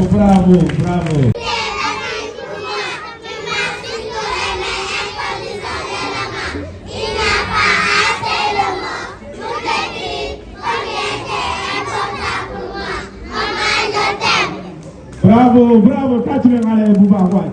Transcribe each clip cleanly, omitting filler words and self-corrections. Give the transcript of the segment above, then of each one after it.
bravo, bravo. Bravo, bravo, tàcc leen xale bu baax waay.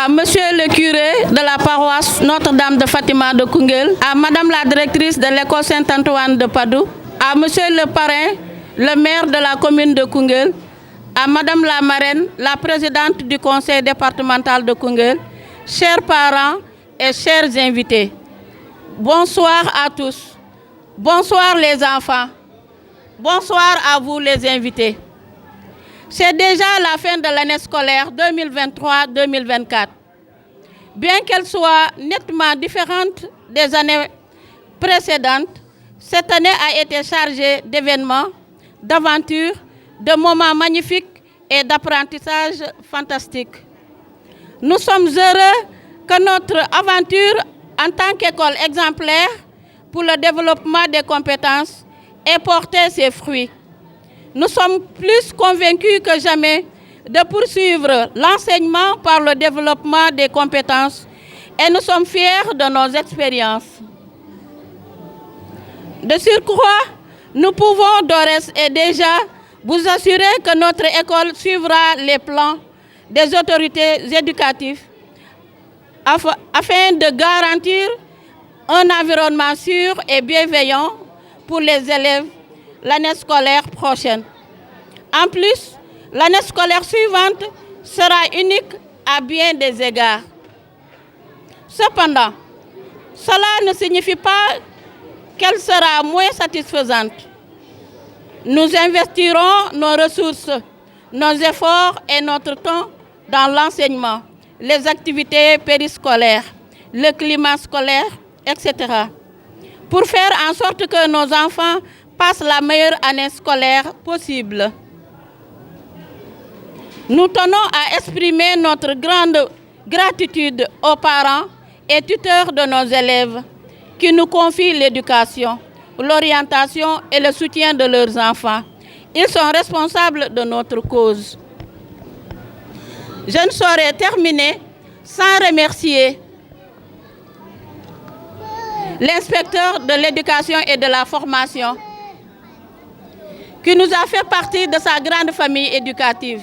à monsieur le curé de la paroisse Notre-Dame de Fatima de Koungheul, à madame la directrice de l'école Saint-Antoine de Padoue, à monsieur le parrain, le maire de la commune de Koungheul, à madame la marraine, la présidente du conseil départemental de Koungheul, chers parents et chers invités. Bonsoir à tous. Bonsoir les enfants. Bonsoir à vous les invités. C'est déjà la fin de l'année scolaire 2023-2024. Bien qu'elle soit nettement différente des années précédentes, cette année a été chargée d'événements, d'aventures, de moments magnifiques et d'apprentissage fantastique. Nous sommes heureux que notre aventure en tant qu'école exemplaire pour le développement des compétences ait porté ses fruits. Nous sommes plus convaincus que jamais de poursuivre l'enseignement par le développement des compétences et nous sommes fiers de nos expériences. De surcroît, nous pouvons d'ores et déjà vous assurer que notre école suivra les plans des autorités éducatives afin de garantir un environnement sûr et bienveillant pour les élèves l'année scolaire prochaine. En plus, l'année scolaire suivante sera unique à bien des égards. Cependant, cela ne signifie pas qu'elle sera moins satisfaisante. Nous investirons nos ressources, nos efforts et notre temps dans l'enseignement, les activités périscolaires, le climat scolaire, etc. pour faire en sorte que nos enfants passent la meilleure année scolaire possible. Nous tenons à exprimer notre grande gratitude aux parents et tuteurs de nos élèves qui nous confient l'éducation, l'orientation et le soutien de leurs enfants. Ils sont responsables de notre cause. Je ne saurais terminer sans remercier l'inspecteur de l'éducation et de la formation qui nous a fait partie de sa grande famille éducative,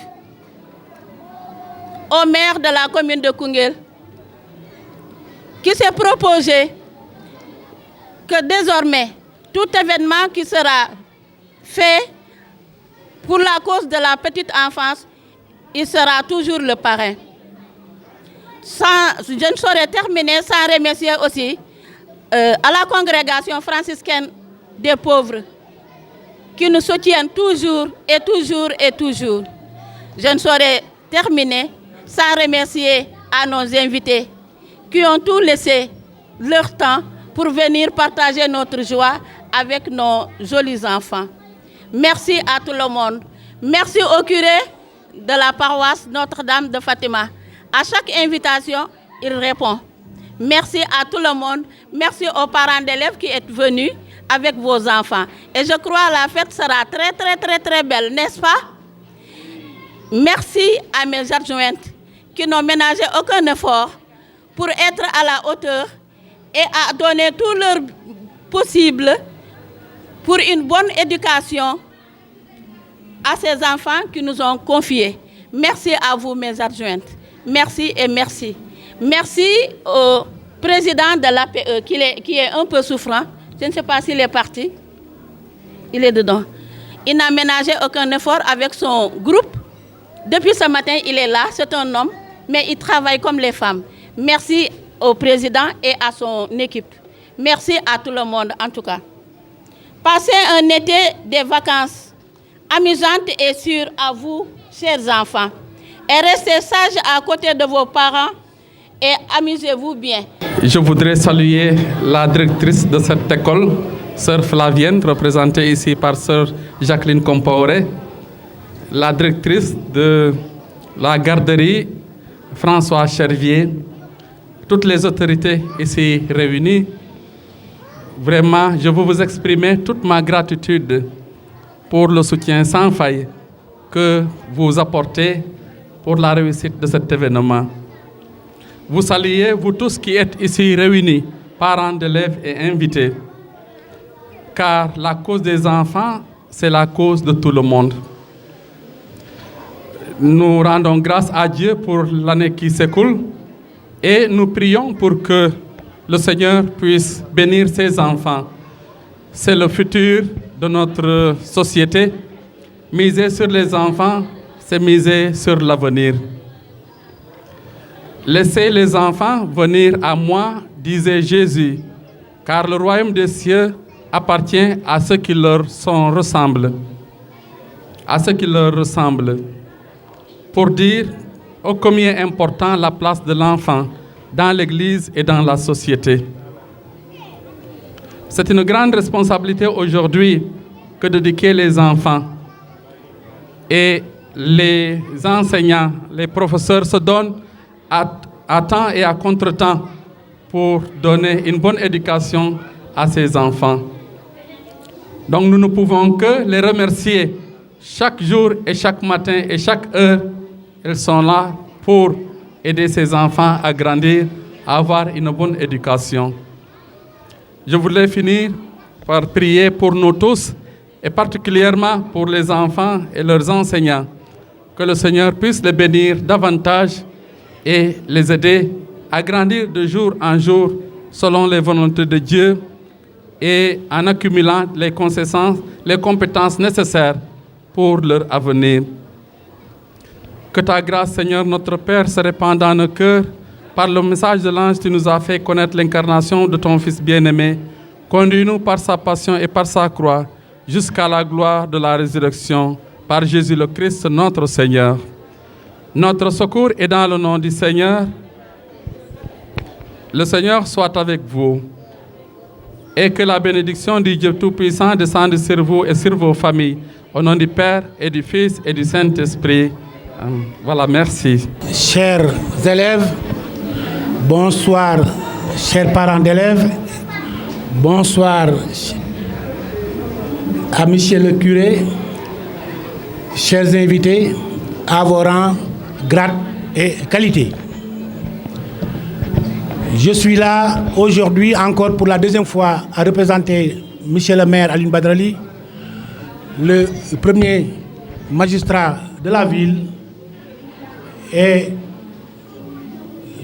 au maire de la commune de Koungheul, qui s'est proposé que désormais, tout événement qui sera fait pour la cause de la petite enfance, il sera toujours le parrain. Je ne saurais terminer sans remercier aussi à la congrégation franciscaine des pauvres qui nous soutiennent toujours et toujours et toujours. Je ne saurais terminer sans remercier à nos invités qui ont tout laissé leur temps pour venir partager notre joie avec nos jolis enfants. Merci à tout le monde. Merci au curé de la paroisse Notre-Dame de Fatima. À chaque invitation, il répond. Merci à tout le monde. Merci aux parents d'élèves qui êtes venus avec vos enfants. Et je crois que la fête sera très, très, très, très belle, n'est-ce pas? Merci à mes adjointes qui n'ont ménagé aucun effort pour être à la hauteur et à donner tout leur possible pour une bonne éducation à ces enfants qui nous ont confiés. Merci à vous, mes adjointes. Merci et merci. Merci au président de l'APE qui est un peu souffrant. Je ne sais pas s'il est parti. Il est dedans. Il n'a ménagé aucun effort avec son groupe. Depuis ce matin, il est là. C'est un homme, mais il travaille comme les femmes. Merci au président et à son équipe. Merci à tout le monde, en tout cas. Passez un été des vacances amusantes et sûres à vous, chers enfants. Et restez sages à côté de vos parents et amusez-vous bien. Je voudrais saluer la directrice de cette école, Sœur Flavienne, représentée ici par Sœur Jacqueline Compaoré, la directrice de la garderie, François Chervier, toutes les autorités ici réunies. Vraiment, je veux vous exprimer toute ma gratitude pour le soutien sans faille que vous apportez pour la réussite de cet événement. Vous saluez, vous tous qui êtes ici réunis, parents d'élèves et invités, car la cause des enfants, c'est la cause de tout le monde. Nous rendons grâce à Dieu pour l'année qui s'écoule et nous prions pour que le Seigneur puisse bénir ses enfants. C'est le futur de notre société. Miser sur les enfants, c'est miser sur l'avenir. Laissez les enfants venir à moi, disait Jésus, car le royaume des cieux appartient à ceux qui leur ressemblent. À ceux qui leur ressemblent. Pour dire ô combien est important la place de l'enfant dans l'Église et dans la société. C'est une grande responsabilité aujourd'hui que d'éduquer les enfants. Et les enseignants, les professeurs se donnent à temps et à contre-temps pour donner une bonne éducation à ces enfants. Donc nous ne pouvons que les remercier chaque jour et chaque matin et chaque heure. Ils sont là pour aider ces enfants à grandir, à avoir une bonne éducation. Je voulais finir par prier pour nous tous et particulièrement pour les enfants et leurs enseignants. Que le Seigneur puisse les bénir davantage et les aider à grandir de jour en jour selon les volontés de Dieu et en accumulant les compétences nécessaires pour leur avenir. Que ta grâce, Seigneur, notre Père, se répande dans nos cœurs. Par le message de l'ange, tu nous as fait connaître l'incarnation de ton Fils bien-aimé. Conduis-nous par sa passion et par sa croix jusqu'à la gloire de la résurrection par Jésus le Christ, notre Seigneur. Notre secours est dans le nom du Seigneur. Le Seigneur soit avec vous. Et que la bénédiction du Dieu Tout-Puissant descende sur vous et sur vos familles. Au nom du Père et du Fils et du Saint-Esprit. Voilà, merci. Chers élèves, bonsoir, chers parents d'élèves, bonsoir à monsieur le curé, chers invités, à vos rangs, grades et qualités. Je suis là aujourd'hui encore pour la deuxième fois à représenter monsieur le maire Alioune Badara Ly, le premier magistrat de la ville. Et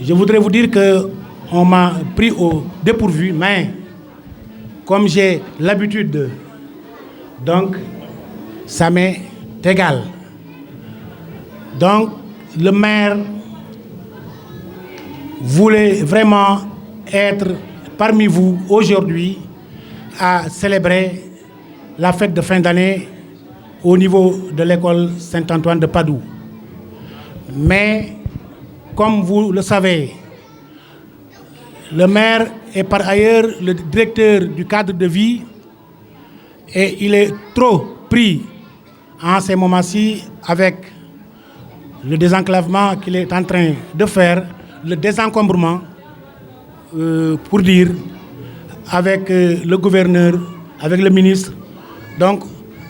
je voudrais vous dire qu'on m'a pris au dépourvu, mais comme j'ai l'habitude, donc ça m'est égal. Donc le maire voulait vraiment être parmi vous aujourd'hui à célébrer la fête de fin d'année au niveau de l'école Saint-Antoine de Padoue. Mais, comme vous le savez, le maire est par ailleurs le directeur du cadre de vie et il est trop pris en ces moments-ci avec le désenclavement qu'il est en train de faire, le désencombrement, pour dire, avec le gouverneur, avec le ministre. Donc,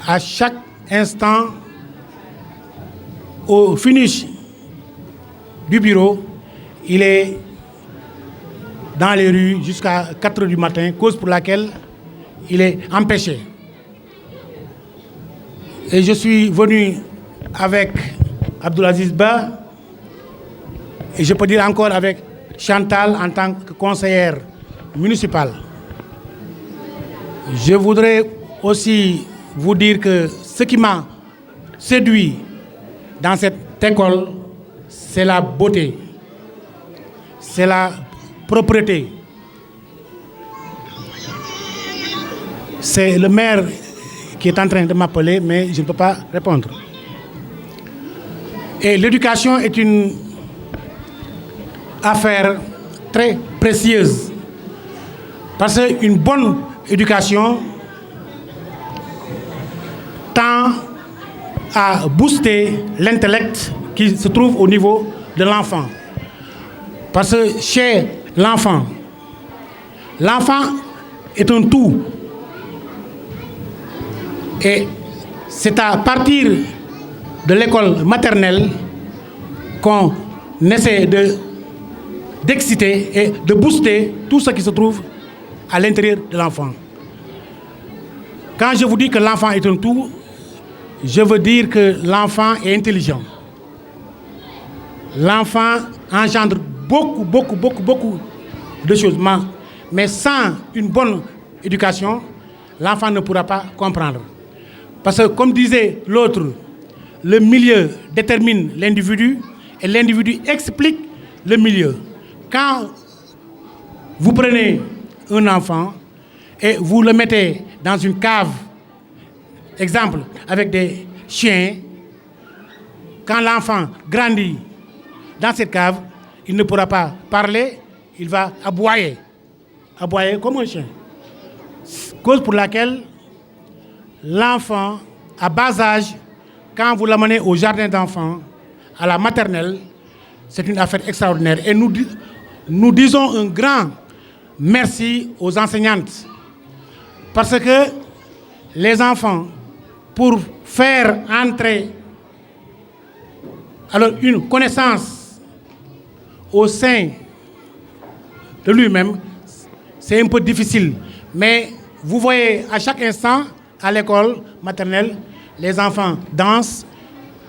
à chaque instant, au finish du bureau, il est dans les rues jusqu'à 4 h du matin, cause pour laquelle il est empêché. Et je suis venu avec Abdoulaziz Ba, et je peux dire encore avec Chantal en tant que conseillère municipale. Je voudrais aussi vous dire que ce qui m'a séduit dans cette école, c'est la beauté, c'est la propreté. C'est le maire qui est en train de m'appeler, mais je ne peux pas répondre. Et l'éducation est une affaire très précieuse. Parce qu'une bonne éducation tend à booster l'intellect qui se trouve au niveau de l'enfant. Parce que chez l'enfant est un tout. Et c'est à partir de l'école maternelle qu'on essaie d'exciter et de booster tout ce qui se trouve à l'intérieur de l'enfant. Quand je vous dis que l'enfant est un tout, je veux dire que l'enfant est intelligent. L'enfant engendre beaucoup de choses. Mais sans une bonne éducation, l'enfant ne pourra pas comprendre. Parce que, comme disait l'autre, le milieu détermine l'individu et l'individu explique le milieu. Quand vous prenez un enfant et vous le mettez dans une cave, exemple, avec des chiens, quand l'enfant grandit dans cette cave, il ne pourra pas parler, il va aboyer comme un chien. Cause pour laquelle l'enfant, à bas âge, quand vous l'amenez au jardin d'enfants, à la maternelle, c'est une affaire extraordinaire. Et nous disons un grand merci aux enseignantes. Parce que les enfants, pour faire entrer une connaissance au sein de lui-même, c'est un peu difficile. Mais vous voyez, à chaque instant, à l'école maternelle, les enfants dansent,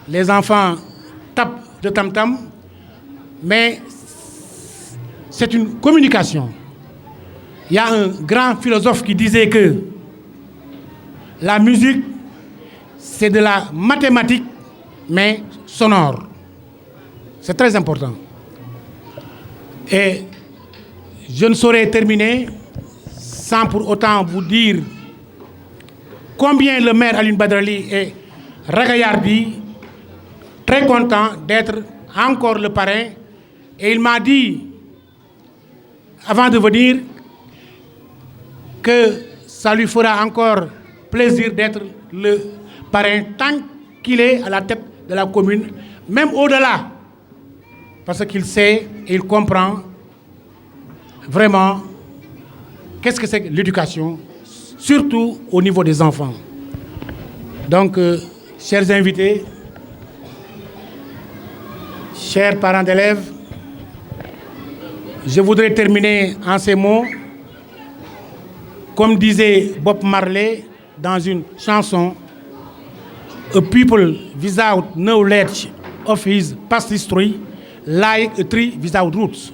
les enfants tapent de tam-tam, mais c'est une communication. Il y a un grand philosophe qui disait que la musique, c'est de la mathématique, mais sonore. C'est très important. Et je ne saurais terminer sans pour autant vous dire combien le maire Alioune Badara Ly est ragaillardi, très content d'être encore le parrain. Et il m'a dit, avant de venir, que ça lui fera encore plaisir d'être le parrain tant qu'il est à la tête de la commune, même au-delà. Parce qu'il sait et il comprend vraiment qu'est-ce que c'est que l'éducation, surtout au niveau des enfants. Donc, chers invités, chers parents d'élèves, je voudrais terminer en ces mots. Comme disait Bob Marley dans une chanson, "A people without knowledge of his past history, like a tree without roots."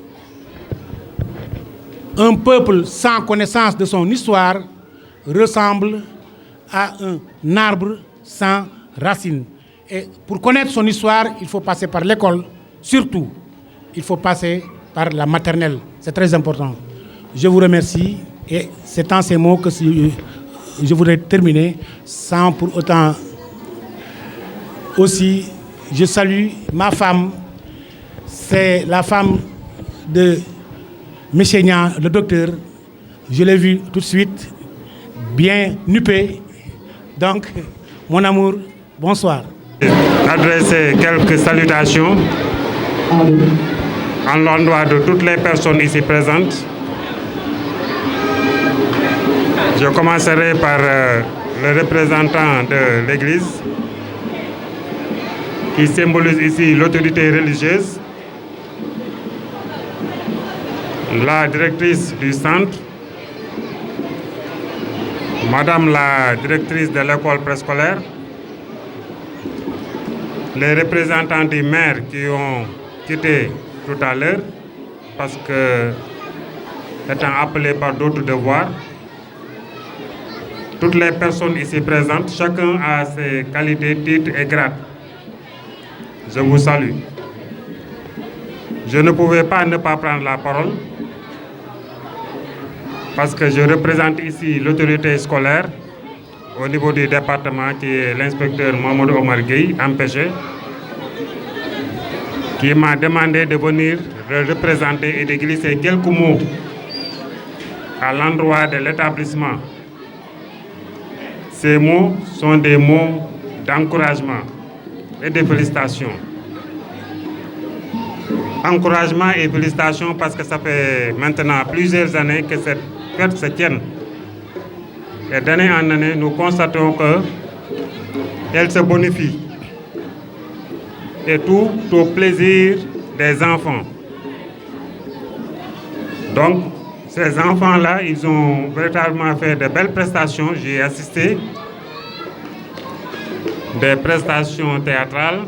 Un peuple sans connaissance de son histoire ressemble à un arbre sans racines. Et pour connaître son histoire, il faut passer par l'école. Surtout, il faut passer par la maternelle. C'est très important. Je vous remercie. Et c'est en ces mots que je voudrais terminer, sans pour autant aussi, je salue ma femme, c'est la femme de M. Niang, le docteur. Je l'ai vu tout de suite, bien nuppé. Donc, mon amour, bonsoir. Adresser quelques salutations en l'endroit de toutes les personnes ici présentes. Je commencerai par le représentant de l'Église qui symbolise ici l'autorité religieuse, la directrice du centre, Madame la directrice de l'école préscolaire, les représentants du maire qui ont quitté tout à l'heure parce que étant appelés par d'autres devoirs, toutes les personnes ici présentes, chacun a ses qualités, titres et grades. Je vous salue. Je ne pouvais pas ne pas prendre la parole parce que je représente ici l'autorité scolaire au niveau du département qui est l'inspecteur Mohamed Omar Gueye, empêché, qui m'a demandé de venir le représenter et de glisser quelques mots à l'endroit de l'établissement. Ces mots sont des mots d'encouragement et de félicitations. Encouragement et félicitations parce que ça fait maintenant plusieurs années que cette fête se tienne. Et d'année en année, nous constatons qu'elle se bonifie. Et tout au plaisir des enfants. Donc, ces enfants-là, ils ont véritablement fait de belles prestations. J'ai assisté des prestations théâtrales,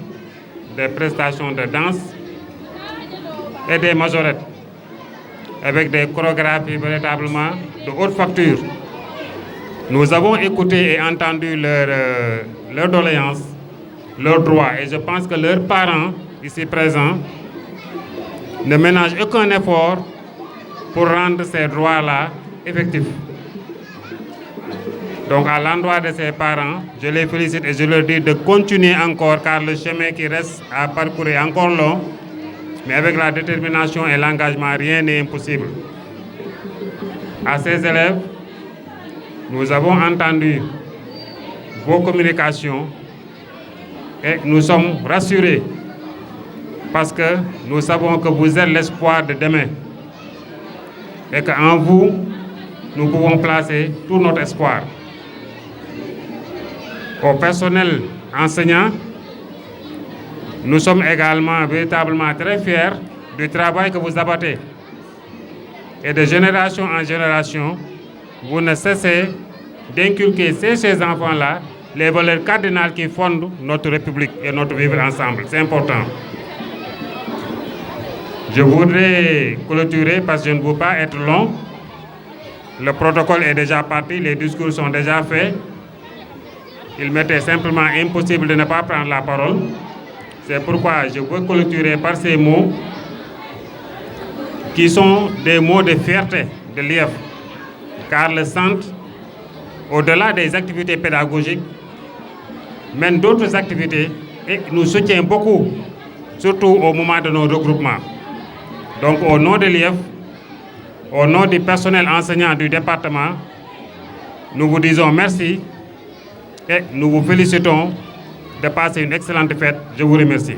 des prestations de danse et des majorettes avec des chorégraphies véritablement de haute facture. Nous avons écouté et entendu leurs doléances, leurs droits, et je pense que leurs parents ici présents ne ménagent aucun effort pour rendre ces droits-là effectifs. Donc à l'endroit de ses parents, je les félicite et je leur dis de continuer encore car le chemin qui reste à parcourir est encore long, mais avec la détermination et l'engagement, rien n'est impossible. À ces élèves, nous avons entendu vos communications et nous sommes rassurés parce que nous savons que vous êtes l'espoir de demain et qu'en vous, nous pouvons placer tout notre espoir. Au personnel enseignant, nous sommes également véritablement très fiers du travail que vous abattez. Et de génération en génération, vous ne cessez d'inculquer chez ces enfants-là les valeurs cardinales qui fondent notre République et notre vivre ensemble. C'est important. Je voudrais clôturer parce que je ne veux pas être long. Le protocole est déjà parti, les discours sont déjà faits. Il m'était simplement impossible de ne pas prendre la parole. C'est pourquoi je veux clôturer par ces mots qui sont des mots de fierté de l'IEF. Car le centre, au-delà des activités pédagogiques, mène d'autres activités et nous soutient beaucoup, surtout au moment de nos regroupements. Donc au nom de l'IEF, au nom du personnel enseignant du département, nous vous disons merci et nous vous félicitons de passer une excellente fête. Je vous remercie.